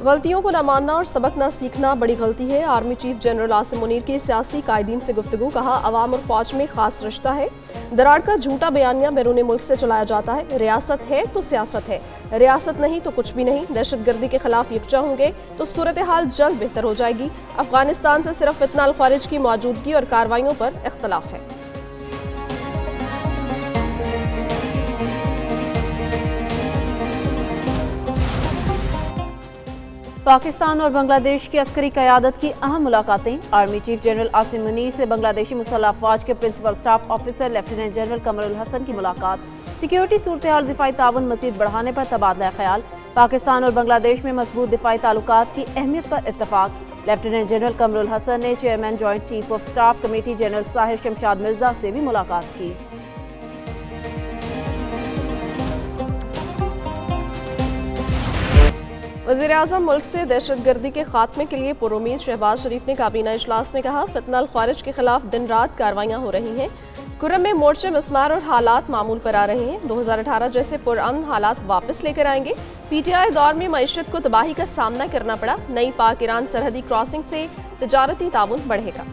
गलतियों को न मानना और सबक न सीखना बड़ी गलती है। Army chief general Asim Munir की सियासी कायदीन से गुफ्तगू। कहा, अवाम और फौज में खास रिश्ता है। दरार का झूठा बयानिया बैरून मुल्क से चलाया जाता है। रियासत है तो सियासत है, रियासत नहीं तो कुछ भी नहीं। दहशतगर्दी के खिलाफ यकजा होंगे तो सूरत हाल जल्द बेहतर हो जाएगी। अफगानिस्तान से सिर्फ फितना अल खारिज की मौजूदगी और कार्रवाइयों पर इख्तलाफ है। पाकिस्तान और बांग्लादेश की अस्करी क़यादत की अहम मुलाकातें। Army chief general Asim Munir से बांग्लादेशी मुसल्लह अफवाज के principal staff officer lieutenant general Kamrul Hasan की मुलाकात। सिक्योरिटी सूरत हाल दिफाई ताउन मजीद बढ़ाने पर तबादला ख्याल। पाकिस्तान और बांग्लादेश में मजबूत दिफाई ताल्लुकात की अहमियत पर इत्तफाक। लेफ्टिनेंट जनरल कमरुल हसन ने chairman joint chief of staff committee general Sahir Shamshad Mirza से भी मुलाकात की। वज़ीर-ए-आज़म मुल्क से दहशतगर्दी के खात्मे के लिए पुरुमीद। शहबाज शरीफ ने काबीना इजलास में कहा, फितना अल खारिज के खिलाफ दिन रात कार्रवाइयाँ हो रही हैं। कुर्रम में मोर्चे मिसमार और हालात मामूल पर आ रहे हैं। 2018 जैसे पुरअमन हालात वापस लेकर आएंगे। PTI दौर में मईशत को तबाही का सामना करना पड़ा। नई पाक ईरान सरहदी क्रॉसिंग से तिजारती ताउन बढ़ेगा।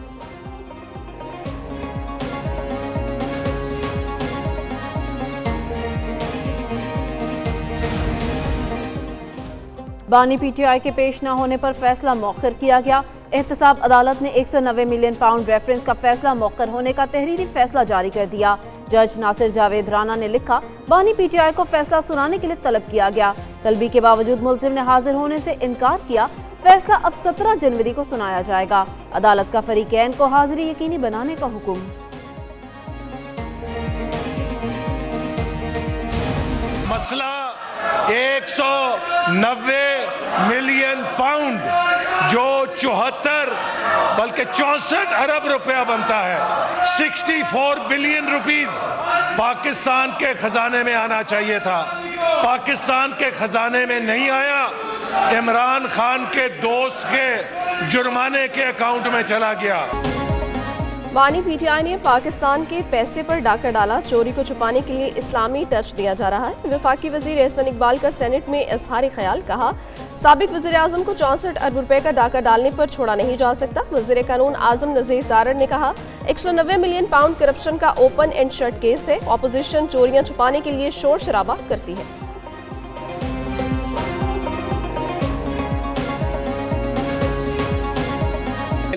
बानी PTI के पेश न होने पर फैसला मौखर किया गया। एहतसाब अदालत ने 190 मिलियन पाउंड रेफरेंस का फैसला मौखर होने का तहरीरी फैसला जारी कर दिया। जज नासिर जावेद राना ने लिखा, बानी PTI को फैसला सुनाने के लिए तलब किया गया। तलबी के बावजूद मुलजिम ने हाजिर होने से इनकार किया। फैसला अब 17 जनवरी को सुनाया जाएगा। अदालत का फरीकैन को हाजिरी यकीनी बनाने का हुक्म। मसला 190 मिलियन पाउंड जो 74 बल्कि 64 अरब रुपया बनता है, 64 बिलियन रुपीस पाकिस्तान के खजाने में आना चाहिए था। पाकिस्तान के खजाने में नहीं आया, इमरान खान के दोस्त के जुर्माने के अकाउंट में चला गया। बानी PTI ने पाकिस्तान के पैसे पर डाका डाला। चोरी को छुपाने के लिए इस्लामी टच दिया जा रहा है। वफाकी वजीर एहसन इकबाल का सेनेट में इजहार ख्याल। कहा, साबिक वजीर आजम को 64 अरब रुपए का डाका डालने पर छोड़ा नहीं जा सकता। वजीर कानून आजम नजीर तारड़ ने कहा, 190 मिलियन पाउंड करप्शन का ओपन एंड शट केस है। ऑपोजिशन चोरियां छुपाने के लिए शोर शराबा करती है।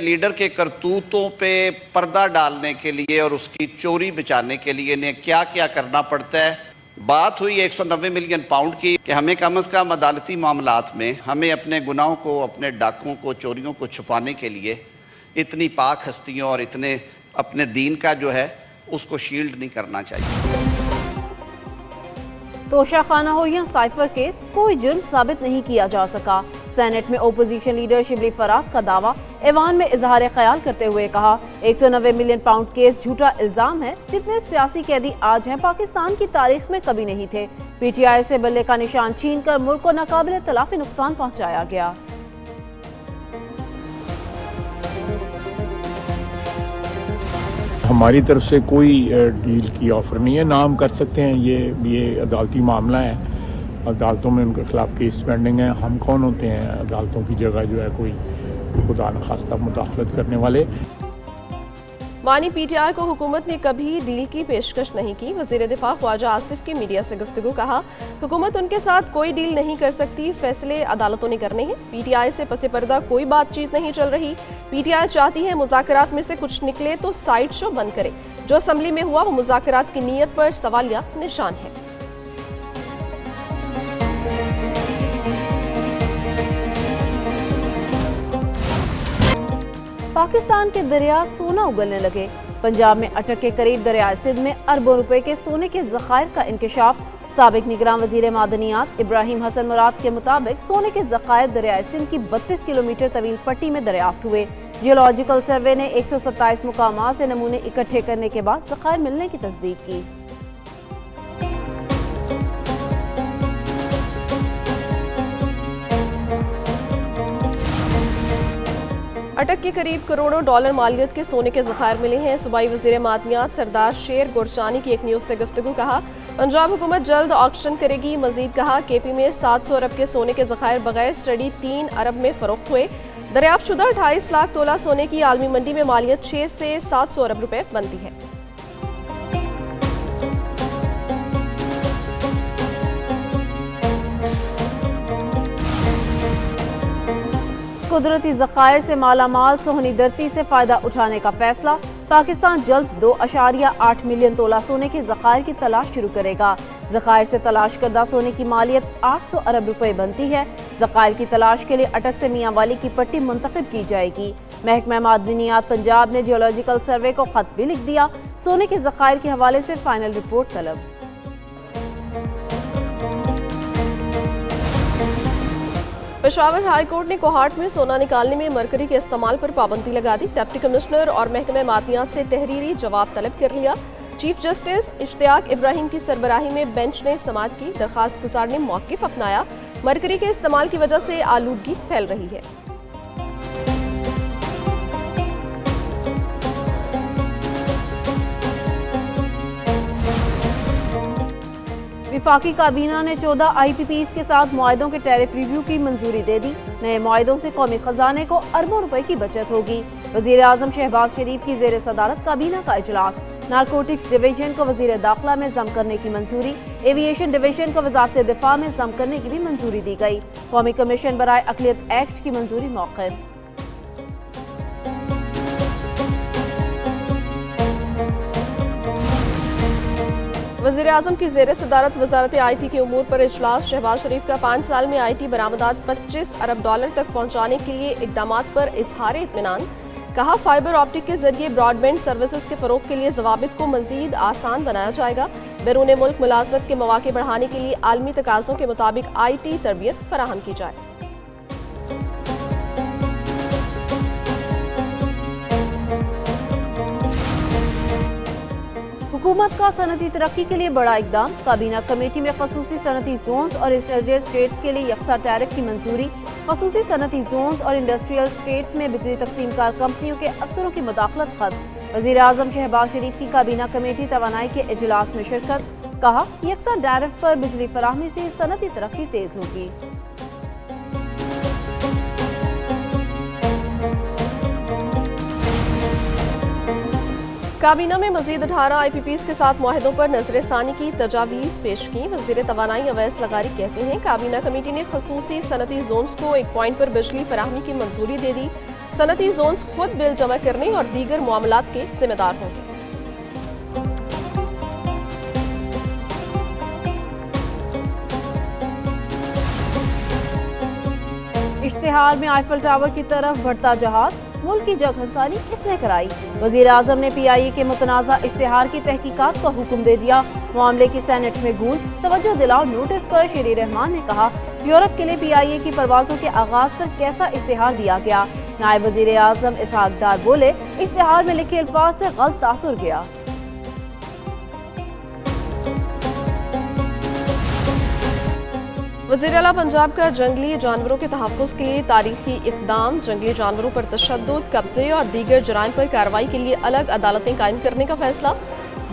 लीडर के करतूतों पे पर्दा डालने के लिए और उसकी चोरी बचाने के लिए ने क्या क्या करना पड़ता है। बात हुई 190 मिलियन पाउंड की कि हमें कम से कम अदालती मामलात में हमें अपने गुनाहों को, अपने डाकों को, चोरियों को छुपाने के लिए इतनी पाक हस्तियों और इतने अपने दीन का जो है उसको शील्ड नहीं करना चाहिए। तोशा खाना हो या साइफर केस, कोई जुर्म साबित नहीं किया जा सका। सेनेट में ओपोजिशन लीडर शिबली फराज का दावा। ऐवान में इजहार ख्याल करते हुए कहा, 190 मिलियन पाउंड केस झूठा इल्जाम है। जितने सियासी कैदी आज हैं पाकिस्तान की तारीख में कभी नहीं थे। PTI से बल्ले का निशान छीन कर मुल्क को नाकाबिले तलाफी नुकसान पहुंचाया गया। हमारी तरफ से कोई डील की ऑफर नहीं है, ना हम कर सकते हैं। ये अदालती मामला है, अदालतों में उनके खिलाफ केस पेंडिंग है। हम कौन होते हैं अदालतों की जगह जो है कोई खुदा न खास्ता मुदाखलत करने वाले। बानी PTI को हुकूमत ने कभी डील की पेशकश नहीं की। वजीर दिफा ख्वाजा आसिफ की मीडिया से गुफ्तगू। कहा, हुकूमत उनके साथ कोई डील नहीं कर सकती, फैसले अदालतों ने करने हैं। PTI से पसे पर्दा कोई बातचीत नहीं चल रही। PTI चाहती है मुज़ाकरात में से कुछ निकले तो साइड शो बंद करे। जो असम्बली में हुआ वो मुज़ाकरात की नीयत पर सवालिया निशान है। पाकिस्तान के दरिया सोना उगलने लगे। पंजाब में अटक के करीब दरिया सिंध में अरबों रुपए के सोने के ज़खायर का इंकशाफ। साबिक निगरान वजीर मादनियात इब्राहिम हसन मुराद के मुताबिक सोने के ज़खायर दरिया सिंध की 32 किलोमीटर तवील पट्टी में दरियाफ्त हुए। जियोलॉजिकल सर्वे ने 127 मुकामात से नमूने इकट्ठे करने के बाद ज़खायर मिलने की तस्दीक की। अटक के करीब करोड़ों डॉलर मालियत के सोने के ज़खायर मिले हैं। सूबाई वज़ीर मादनियात सरदार शेर गुरचानी की एक न्यूज़ से गुफ्तगू। कहा, पंजाब हुकूमत जल्द ऑक्शन करेगी। मजीद कहा, केपी में 700 अरब के सोने के ज़खायर बगैर स्टडी 3 अरब में फरोख्त हुए। दरियाफ्तशुदा 28 लाख तोला सोने की आलमी मंडी में मालियत 6 से 700 अरब रुपए बनती है। कुदरती ज़खायर से मालामाल सोहनी धरती से फ़ायदा उठाने का फैसला। पाकिस्तान जल्द 2.8 मिलियन तोला सोने के ज़खायर की तलाश शुरू करेगा। ज़खायर से तलाश करदा सोने की मालियत 800 अरब रुपए बनती है। ज़खायर की तलाश के लिए अटक से मियाँ वाली की पट्टी मुंतखब की जाएगी। महकमा मादनियात पंजाब ने जियोलॉजिकल सर्वे को खत भी लिख दिया। सोने के ज़खायर के हवाले से फाइनल रिपोर्ट तलब। पेशावर हाई कोर्ट ने कोहाट में सोना निकालने में मरकरी के इस्तेमाल पर पाबंदी लगा दी। डिप्टी कमिश्नर और महकमा मादनियात से तहरीरी जवाब तलब कर लिया। चीफ जस्टिस इश्तियाक इब्राहिम की सरबराही में बेंच ने समाअत की। दरखास्त गुजार ने मौक़िफ़ अपनाया। मरकरी के इस्तेमाल की वजह से आलूदगी फैल रही है। विफाकी काबीना ने 14 IPPs के साथ मुआहदों के टैरिफ रिव्यू की मंजूरी दे दी। नए मुआहदों से कौमी खजाने को अरबों रुपए की बचत होगी। वजीर आजम शहबाज शरीफ की जेर सदारत काबीना का इजलास। नारकोटिक्स डिवीजन को वजीर दाखिला में जम करने की मंजूरी। एविएशन डिवीजन को वजारत दिफा में जम करने की भी मंजूरी दी गई। कौमी कमीशन बराए अक़लियत एक्ट की मंजूरी मौक़िफ़। वज़ीर आज़म की ज़ेर सदारत वजारत IT के उमूर पर इजलास। शहबाज शरीफ का 5 साल में IT बरामदात 25 अरब डॉलर तक पहुँचाने के लिए इक़दामात पर इजहार इत्मीनान। कहा, फाइबर ऑप्टिक के जरिए ब्रॉडबैंड सर्विसेज के फ़रोग़ के लिए ज़वाबित को मज़ीद आसान बनाया जाएगा। बैरून मुल्क मुलाजमत के मौक़े बढ़ाने के लिए आलमी तकाज़ों के मुताबिक IT तरबियत फराहम की जाए। हुकूमत का सनती तरक्की के लिए बड़ा इकदाम। काबीना कमेटी में खसूसी सनती जोन्स और इंडस्ट्रियल स्टेट्स के लिए यकसा टैरिफ की मंजूरी। खसूसी सनती जोन्स और इंडस्ट्रियल स्टेट्स में बिजली तकसीमकार कंपनियों के अफसरों की मुदाखलत खत्म। वज़ीर आज़म शहबाज शरीफ की काबीना कमेटी तवानाई के इजलास में शिरकत। कहा, यकसा टैरिफ पर बिजली फराहमी से सनती तरक्की तेज होगी। काबीना में मजीद 18 IPPs के साथ मुआहदों पर नजरसानी की तजावीज़ पेश की। वज़ीर तवानाई अवैस लगारी कहते हैं, काबीना कमेटी ने खसूसी सनती जोन्स को एक पॉइंट पर बिजली फराहमी की मंजूरी दे दी। सनती जोन्स खुद बिल जमा करने और दीगर मामलात के जिम्मेदार होंगे। इश्तिहार में आईफल टावर की तरफ बढ़ता जहाज। मुल्क की जगहंसानी इसने कराई। वज़ीर आज़म ने PIA के मुतनाज़ा इश्तिहार की तहकीकात का हुक्म दे दिया। मामले की सेनेट में गूंज। तवज्जो दिलाओ नोटिस पर शेरी रहमान ने कहा, यूरोप के लिए PIA की परवाज़ों के आगाज पर कैसा इश्तिहार दिया गया। नायब वज़ीर आज़म इसहाक डार बोले, इश्तिहार में लिखे अल्फाज से गलत तासुर गया। वज़ीर आला पंजाब का जंगली जानवरों के तहफ़्फ़ुज़ के लिए तारीखी इक़दाम। जंगली जानवरों पर तशद्दुद, कब्ज़े और दीगर जराइम पर कार्रवाई के लिए अलग अदालतें कायम करने का फैसला।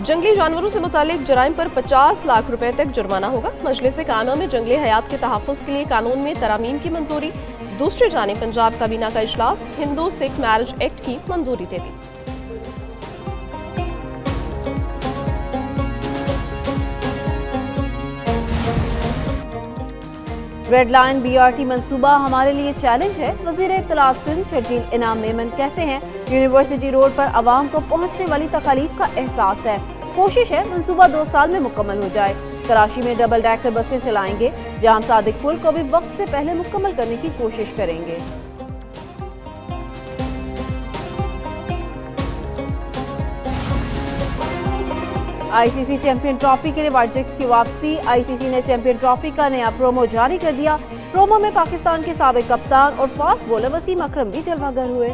जंगली जानवरों से मुतालिक जराइम पर 50 लाख रुपए तक जुर्माना होगा। मजलिस कायमा में जंगली हयात के तहफ़्फ़ुज़ के लिए कानून में तरामीम की मंजूरी। दूसरी जानिब पंजाब काबीना का इजलास हिंदू सिख मैरिज एक्ट की मंजूरी दे दी। रेड लाइन BRT मंसूबा हमारे लिए चैलेंज है। वज़ीर इत्तलात सिंध शर्जील इनाम मेमन कहते हैं, यूनिवर्सिटी रोड पर आवाम को पहुंचने वाली तकालीफ का एहसास है। कोशिश है मंसूबा 2 साल में मुकम्मल हो जाए। कराची में डबल डेकर बसें चलाएंगे। जाम सादिक पुल को भी वक्त से पहले मुकम्मल करने की कोशिश करेंगे। ICC चैंपियन ट्रॉफी के लिए वाइटजेक्स की वापसी। ICC ने चैंपियन ट्रॉफी का नया प्रोमो जारी कर दिया। प्रोमो में पाकिस्तान के साबिक कप्तान और फास्ट बॉलर वसीम अकरम भी जलवागर हुए।